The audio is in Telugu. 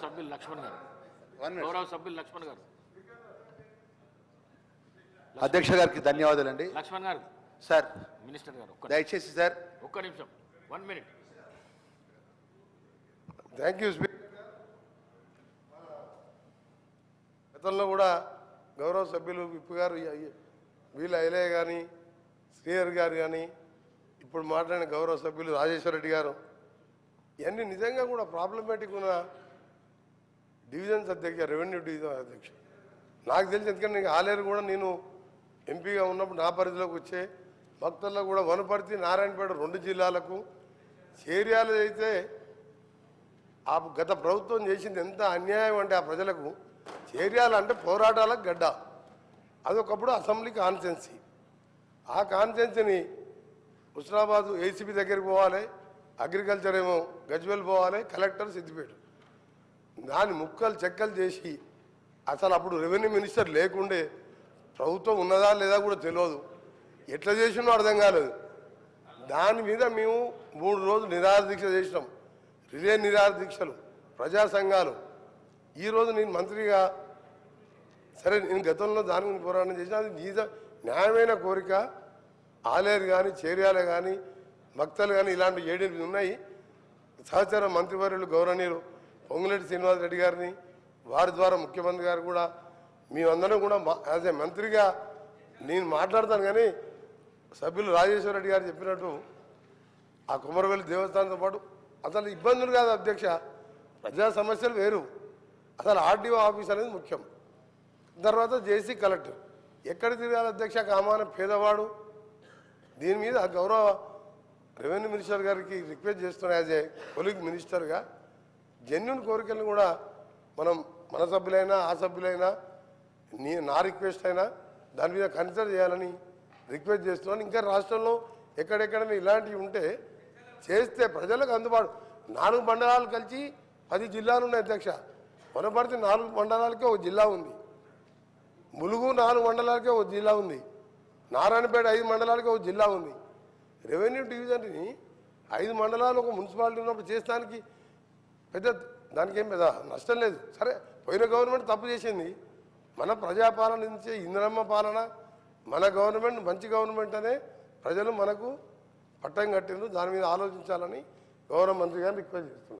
సభ్యులు లక్ష్మణ్ గారు. గౌరవ సభ్యులు లక్ష్మణ్ గారు. అధ్యక్ష గారికి ధన్యవాదాలండి. లక్ష్మణ్ గారు సార్ మినిస్టర్ గారు దయచేసి సార్ ఒక్క నిమిషం 1 మినిట్. Thank you speaker. గతంలో కూడా గౌరవ సభ్యులు విప్పు గారు వీళ్ళ ఐలయ్య కానీ శ్రీహరి గారు కానీ ఇప్పుడు మాట్లాడిన గౌరవ సభ్యులు రాజేశ్వర రెడ్డి గారు ఇవన్నీ నిజంగా కూడా ప్రాబ్లమేటిక్ ఉన్న డివిజన్స్ అధ్యక్ష, రెవెన్యూ డివిజన్ అధ్యక్ష. నాకు తెలిసి ఎందుకంటే ఆలేరు కూడా నేను ఎంపీగా ఉన్నప్పుడు నా పరిధిలోకి వచ్చే భక్తుల్లో కూడా వనపర్తి నారాయణపేట 2 జిల్లాలకు చేర్యాలు అయితే ఆ గత ప్రభుత్వం చేసింది ఎంత అన్యాయం అంటే ఆ ప్రజలకు చేర్యాలంటే పోరాటాలకు గడ్డ. అదొకప్పుడు అసెంబ్లీ కాన్స్టిట్యున్సీ. ఆ కాన్స్టిట్యున్సీని హుస్నాబాద్ ఏసీబీ దగ్గరికి పోవాలి, అగ్రికల్చర్ ఏమో గజ్వేల్ పోవాలి, కలెక్టర్ సిద్దిపేట. దాన్ని ముక్కలు చెక్కలు చేసి అసలు అప్పుడు రెవెన్యూ మినిస్టర్ లేకుండే ప్రభుత్వం ఉన్నదా లేదా కూడా తెలియదు. ఎట్లా చేసినో అర్థం కాలేదు. దాని మీద మేము 3 రోజులు నిరాహార దీక్ష చేసినాం. రిలే నిరాహార దీక్షలు, ప్రజా సంఘాలు. ఈరోజు నేను మంత్రిగా సరే నేను గతంలో దాని గురించి పోరాటం చేసిన అది న్యాయమైన కోరిక. ఆలేరు కానీ చేర్యాల కానీ భక్తలు కానీ ఇలాంటి 7 ఉన్నాయి. సహచర మంత్రివర్యులు గౌరవనీయులు పొంగులేటి శ్రీనివాసరెడ్డి గారిని వారి ద్వారా ముఖ్యమంత్రి గారు కూడా మేమందరం కూడా యాజ్ ఏ మంత్రిగా నేను మాట్లాడతాను. కానీ సభ్యులు రాజేశ్వర రెడ్డి గారు చెప్పినట్టు ఆ కుమరవెల్లి దేవస్థానంతో పాటు అసలు ఇబ్బందులు కాదు అధ్యక్ష, ప్రజా సమస్యలు వేరు. అసలు ఆర్డీఓ ఆఫీస్ అనేది ముఖ్యం. తర్వాత జేసీ కలెక్టర్ ఎక్కడ తిరగాలి అధ్యక్ష? కామాన పేదవాడు. దీని మీద గౌరవ రెవెన్యూ మినిస్టర్ గారికి రిక్వెస్ట్ చేస్తున్నా యాజ్ ఏ కొలీగ్ మినిస్టర్గా జెన్యున్ కోరికలను కూడా మనం మన సభ్యులైనా ఆ సభ్యులైనా నా రిక్వెస్ట్ అయినా దాని మీద కన్సిడర్ చేయాలని రిక్వెస్ట్ చేస్తున్నాను. ఇంకా రాష్ట్రంలో ఎక్కడెక్కడైనా ఇలాంటివి ఉంటే చేస్తే ప్రజలకు అందుబాటు. 4 మండలాలు కలిసి 10 జిల్లాలు ఉన్నాయి అధ్యక్ష. వనపర్తి 4 మండలాలకే 1 జిల్లా ఉంది. ములుగు 4 మండలాలకే 1 జిల్లా ఉంది. నారాయణపేట 5 మండలాలకే 1 జిల్లా ఉంది. రెవెన్యూ డివిజన్ని 5 మండలాలు ఒక మున్సిపాలిటీ ఉన్నప్పుడు చేసడానికి పెద్ద దానికి ఏం పెద్ద నష్టం లేదు. సరే పోయిన గవర్నమెంట్ తప్పు చేసింది. మన ప్రజాపాలన నుంచే ఇందిరమ్మ పాలన, మన గవర్నమెంట్ మంచి గవర్నమెంట్ అనే ప్రజలు మనకు పట్టం కట్టిండ్రు. దాని మీద ఆలోచించాలని గౌరవ మంత్రి గారిని రిక్వెస్ట్ చేస్తున్నారు.